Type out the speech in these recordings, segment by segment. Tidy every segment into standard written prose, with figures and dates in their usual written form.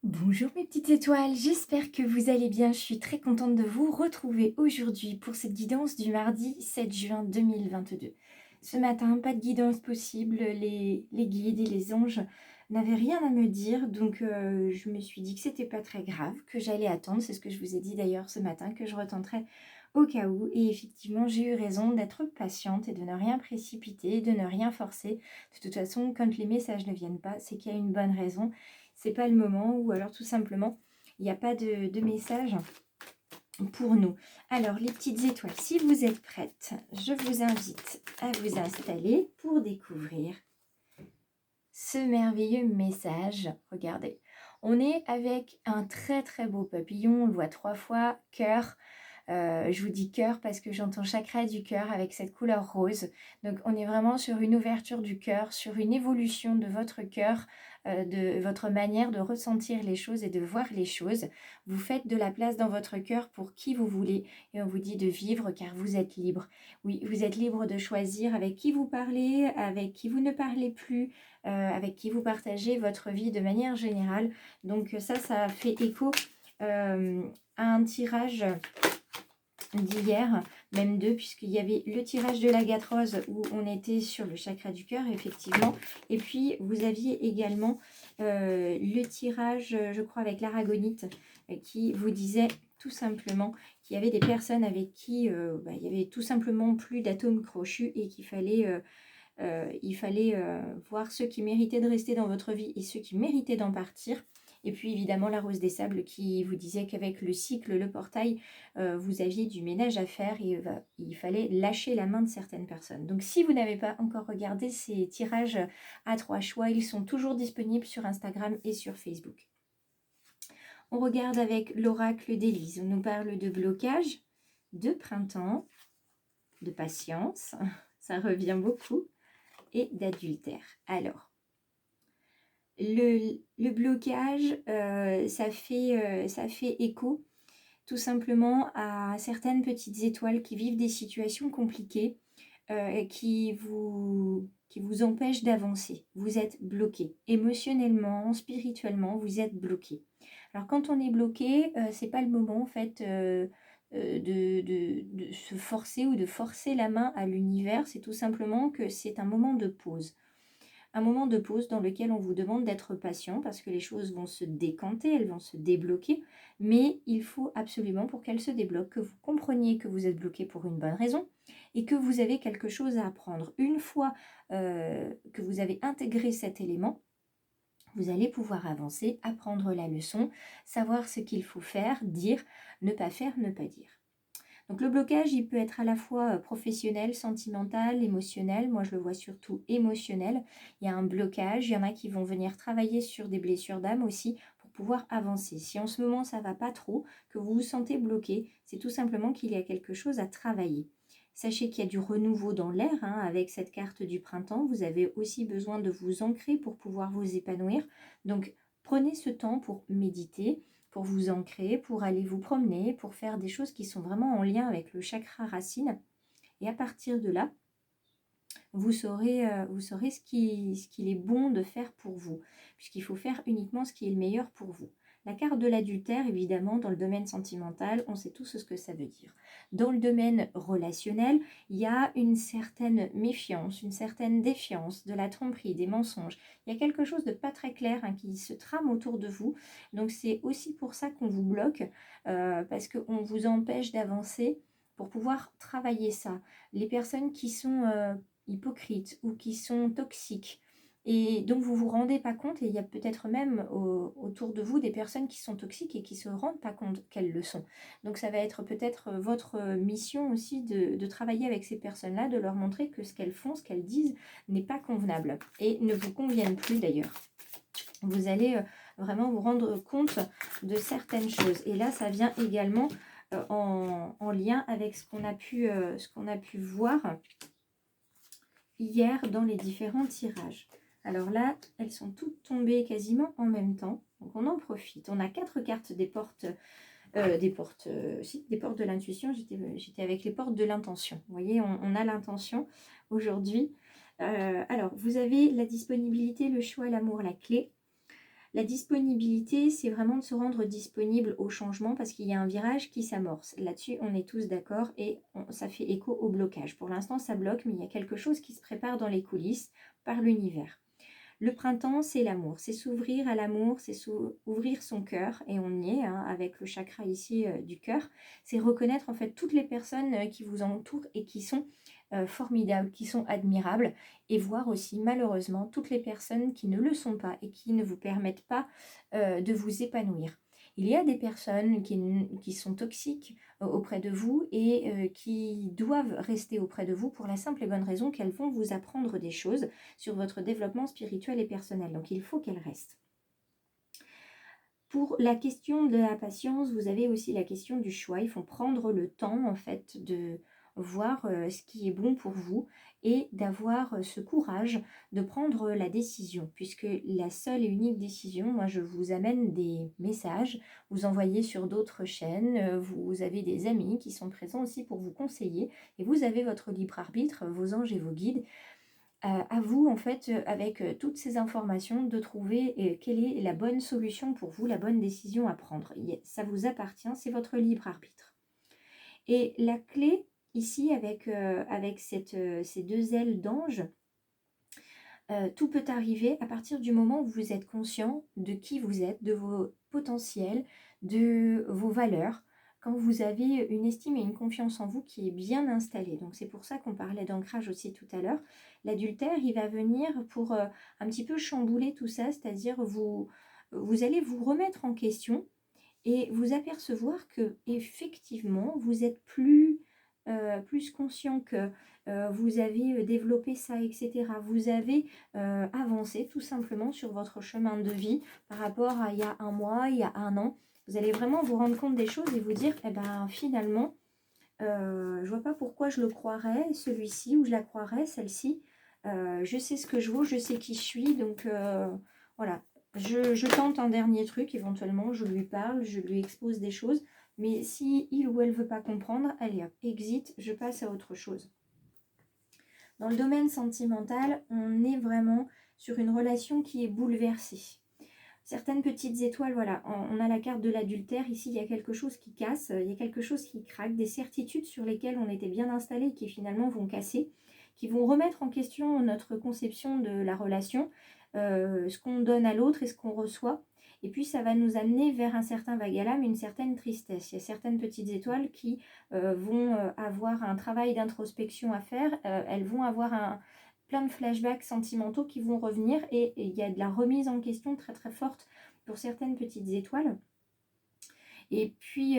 Bonjour mes petites étoiles, j'espère que vous allez bien. Je suis très contente de vous retrouver aujourd'hui pour cette guidance du mardi 7 juin 2022. Ce matin, pas de guidance possible, les guides et les anges n'avaient rien à me dire, donc je me suis dit que c'était pas très grave, que j'allais attendre. C'est ce que je vous ai dit d'ailleurs ce matin, que je retenterais au cas où. Et effectivement, j'ai eu raison d'être patiente et de ne rien précipiter, de ne rien forcer. De toute façon, quand les messages ne viennent pas, c'est qu'il y a une bonne raison. C'est pas le moment, ou alors tout simplement il n'y a pas de message pour nous. Alors les petites étoiles, si vous êtes prêtes, je vous invite à vous installer pour découvrir ce merveilleux message. Regardez, on est avec un très très beau papillon, on le voit 3 fois, cœur. Je vous dis cœur parce que j'entends chakra du cœur avec cette couleur rose. Donc on est vraiment sur une ouverture du cœur, sur une évolution de votre cœur, de votre manière de ressentir les choses et de voir les choses. Vous faites de la place dans votre cœur pour qui vous voulez et on vous dit de vivre car vous êtes libre. Oui, vous êtes libre de choisir avec qui vous parlez, avec qui vous ne parlez plus, avec qui vous partagez votre vie de manière générale. Donc ça fait écho à un tirage d'hier, même deux, puisqu'il y avait le tirage de l'agate rose où on était sur le chakra du cœur, effectivement. Et puis, vous aviez également le tirage, je crois, avec l'aragonite, qui vous disait tout simplement qu'il y avait des personnes avec qui il y avait tout simplement plus d'atomes crochus et qu'il fallait... il fallait voir ceux qui méritaient de rester dans votre vie et ceux qui méritaient d'en partir. Et puis évidemment la rose des sables qui vous disait qu'avec le cycle, le portail, vous aviez du ménage à faire et il fallait lâcher la main de certaines personnes. Donc si vous n'avez pas encore regardé ces tirages à 3 choix, ils sont toujours disponibles sur Instagram et sur Facebook. On regarde avec l'oracle d'Élise. On nous parle de blocage, de printemps, de patience, ça revient beaucoup, et d'adultère. Alors, le blocage, ça fait écho tout simplement à certaines petites étoiles qui vivent des situations compliquées et qui vous empêchent d'avancer. Vous êtes bloqué émotionnellement, spirituellement, vous êtes bloqué. Alors quand on est bloqué, c'est pas le moment en fait de se forcer ou de forcer la main à l'univers. C'est tout simplement que c'est un moment de pause. Un moment de pause dans lequel on vous demande d'être patient parce que les choses vont se décanter, elles vont se débloquer, mais il faut absolument pour qu'elles se débloquent que vous compreniez que vous êtes bloqué pour une bonne raison et que vous avez quelque chose à apprendre. Une fois que vous avez intégré cet élément, vous allez pouvoir avancer, apprendre la leçon, savoir ce qu'il faut faire, dire, ne pas faire, ne pas dire. Donc le blocage, il peut être à la fois professionnel, sentimental, émotionnel. Moi, je le vois surtout émotionnel. Il y a un blocage. Il y en a qui vont venir travailler sur des blessures d'âme aussi pour pouvoir avancer. Si en ce moment, ça ne va pas trop, que vous vous sentez bloqué, c'est tout simplement qu'il y a quelque chose à travailler. Sachez qu'il y a du renouveau dans l'air avec cette carte du printemps. Vous avez aussi besoin de vous ancrer pour pouvoir vous épanouir. Donc, prenez ce temps pour méditer, pour vous ancrer, pour aller vous promener, pour faire des choses qui sont vraiment en lien avec le chakra racine. Et à partir de là, vous saurez ce qu'il est bon de faire pour vous, puisqu'il faut faire uniquement ce qui est le meilleur pour vous. La carte de l'adultère, évidemment, dans le domaine sentimental, on sait tous ce que ça veut dire. Dans le domaine relationnel, il y a une certaine méfiance, une certaine défiance, de la tromperie, des mensonges. Il y a quelque chose de pas très clair qui se trame autour de vous. Donc c'est aussi pour ça qu'on vous bloque, parce qu'on vous empêche d'avancer pour pouvoir travailler ça. Les personnes qui sont hypocrites ou qui sont toxiques et donc vous vous rendez pas compte, et il y a peut-être même autour de vous des personnes qui sont toxiques et qui se rendent pas compte qu'elles le sont. Donc ça va être peut-être votre mission aussi de travailler avec ces personnes-là, de leur montrer que ce qu'elles font, ce qu'elles disent n'est pas convenable et ne vous conviennent plus d'ailleurs. Vous allez vraiment vous rendre compte de certaines choses. Et là, ça vient également en lien avec ce qu'on a pu voir hier dans les différents tirages. Alors là, elles sont toutes tombées quasiment en même temps. Donc on en profite. On a 4 cartes des portes, des portes de l'intuition. J'étais avec les portes de l'intention. Vous voyez, on a l'intention aujourd'hui. Alors, vous avez la disponibilité, le choix, l'amour, la clé. La disponibilité, c'est vraiment de se rendre disponible au changement parce qu'il y a un virage qui s'amorce. Là-dessus, on est tous d'accord et ça fait écho au blocage. Pour l'instant, ça bloque, mais il y a quelque chose qui se prépare dans les coulisses par l'univers. Le printemps, c'est l'amour, c'est s'ouvrir à l'amour, c'est ouvrir son cœur, et on y est hein, avec le chakra ici du cœur. C'est reconnaître en fait toutes les personnes qui vous entourent et qui sont formidables, qui sont admirables, et voir aussi malheureusement toutes les personnes qui ne le sont pas et qui ne vous permettent pas de vous épanouir. Il y a des personnes qui sont toxiques auprès de vous et qui doivent rester auprès de vous pour la simple et bonne raison qu'elles vont vous apprendre des choses sur votre développement spirituel et personnel. Donc il faut qu'elles restent. Pour la question de la patience, vous avez aussi la question du choix. Il faut prendre le temps en fait de voir ce qui est bon pour vous et d'avoir ce courage de prendre la décision, puisque la seule et unique décision, moi je vous amène des messages, vous envoyez sur d'autres chaînes, vous avez des amis qui sont présents aussi pour vous conseiller et vous avez votre libre arbitre, vos anges et vos guides. À vous, en fait, avec toutes ces informations, de trouver quelle est la bonne solution pour vous, la bonne décision à prendre. Ça vous appartient, c'est votre libre arbitre. Et la clé, ici, avec ces deux ailes d'ange, tout peut arriver à partir du moment où vous êtes conscient de qui vous êtes, de vos potentiels, de vos valeurs, quand vous avez une estime et une confiance en vous qui est bien installée. Donc c'est pour ça qu'on parlait d'ancrage aussi tout à l'heure. L'adultère, il va venir pour un petit peu chambouler tout ça, c'est-à-dire vous allez vous remettre en question et vous apercevoir que effectivement vous êtes plus conscient que vous avez développé ça, etc. Vous avez avancé tout simplement sur votre chemin de vie par rapport à il y a un mois, il y a un an. Vous allez vraiment vous rendre compte des choses et vous dire, eh ben finalement, je vois pas pourquoi je le croirais, celui-ci, ou je la croirais, celle-ci. Je sais ce que je vaux, je sais qui je suis, donc voilà. Je tente un dernier truc, éventuellement, je lui parle, je lui expose des choses, mais si il ou elle veut pas comprendre, allez hop, exit, je passe à autre chose. Dans le domaine sentimental, on est vraiment sur une relation qui est bouleversée. Certaines petites étoiles, voilà, on a la carte de l'adultère, ici il y a quelque chose qui casse, il y a quelque chose qui craque, des certitudes sur lesquelles on était bien installé qui finalement vont casser, qui vont remettre en question notre conception de la relation, ce qu'on donne à l'autre et ce qu'on reçoit. Et puis ça va nous amener vers un certain vague à l'âme, une certaine tristesse. Il y a certaines petites étoiles qui vont avoir un travail d'introspection à faire, elles vont avoir plein de flashbacks sentimentaux qui vont revenir et il y a de la remise en question très très forte pour certaines petites étoiles. Et puis,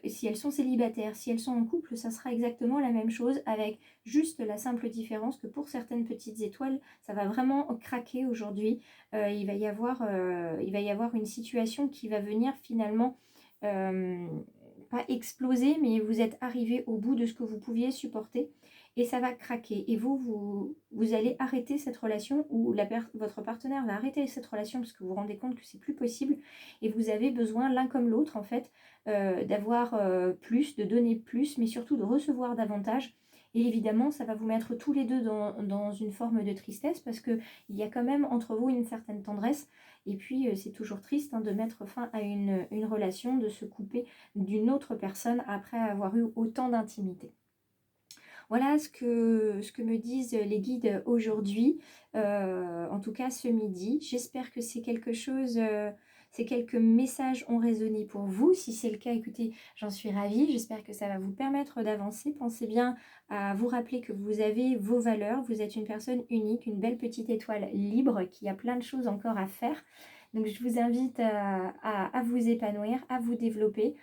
si elles sont célibataires, si elles sont en couple, ça sera exactement la même chose avec juste la simple différence que pour certaines petites étoiles, ça va vraiment craquer aujourd'hui. Il va y avoir une situation qui va venir finalement pas exploser, mais vous êtes arrivé au bout de ce que vous pouviez supporter et ça va craquer. Et vous allez arrêter cette relation ou votre partenaire va arrêter cette relation parce que vous vous rendez compte que c'est plus possible et vous avez besoin l'un comme l'autre en fait d'avoir plus, de donner plus, mais surtout de recevoir davantage. Et évidemment, ça va vous mettre tous les deux dans une forme de tristesse parce qu'il y a quand même entre vous une certaine tendresse. Et puis, c'est toujours triste hein, de mettre fin à une relation, de se couper d'une autre personne après avoir eu autant d'intimité. Voilà ce que me disent les guides aujourd'hui, en tout cas ce midi. J'espère que c'est quelque chose, ces quelques messages ont résonné pour vous. Si c'est le cas, écoutez, j'en suis ravie. J'espère que ça va vous permettre d'avancer. Pensez bien à vous rappeler que vous avez vos valeurs. Vous êtes une personne unique, une belle petite étoile libre qui a plein de choses encore à faire. Donc je vous invite à vous épanouir, à vous développer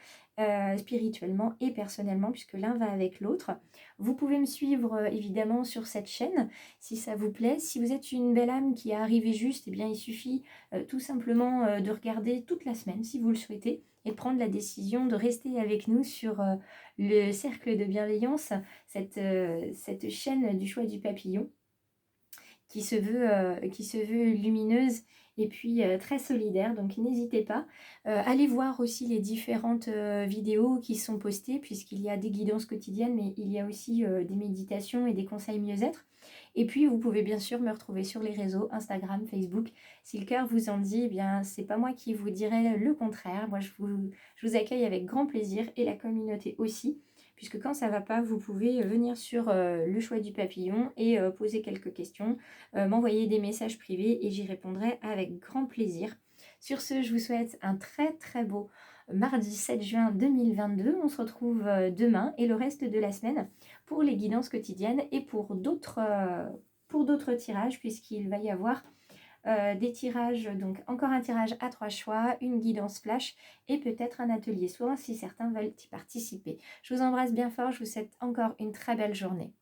spirituellement et personnellement, puisque l'un va avec l'autre. Vous pouvez me suivre évidemment sur cette chaîne si ça vous plaît. Si vous êtes une belle âme qui est arrivée juste, eh bien, il suffit tout simplement de regarder toute la semaine si vous le souhaitez et de prendre la décision de rester avec nous sur le cercle de bienveillance, cette chaîne du choix du papillon qui se veut lumineuse et puis très solidaire, donc n'hésitez pas. Allez voir aussi les différentes vidéos qui sont postées, puisqu'il y a des guidances quotidiennes, mais il y a aussi des méditations et des conseils mieux-être. Et puis, vous pouvez bien sûr me retrouver sur les réseaux, Instagram, Facebook. Si le cœur vous en dit, eh bien, c'est pas moi qui vous dirai le contraire. Moi, je vous accueille avec grand plaisir et la communauté aussi, puisque quand ça va pas, vous pouvez venir sur le choix du papillon et poser quelques questions, m'envoyer des messages privés et j'y répondrai avec grand plaisir. Sur ce, je vous souhaite un très très beau mardi 7 juin 2022. On se retrouve demain et le reste de la semaine pour les guidances quotidiennes et pour d'autres tirages, puisqu'il va y avoir des tirages, donc encore un tirage à 3 choix, une guidance flash et peut-être un atelier soin si certains veulent y participer. Je vous embrasse bien fort, je vous souhaite encore une très belle journée.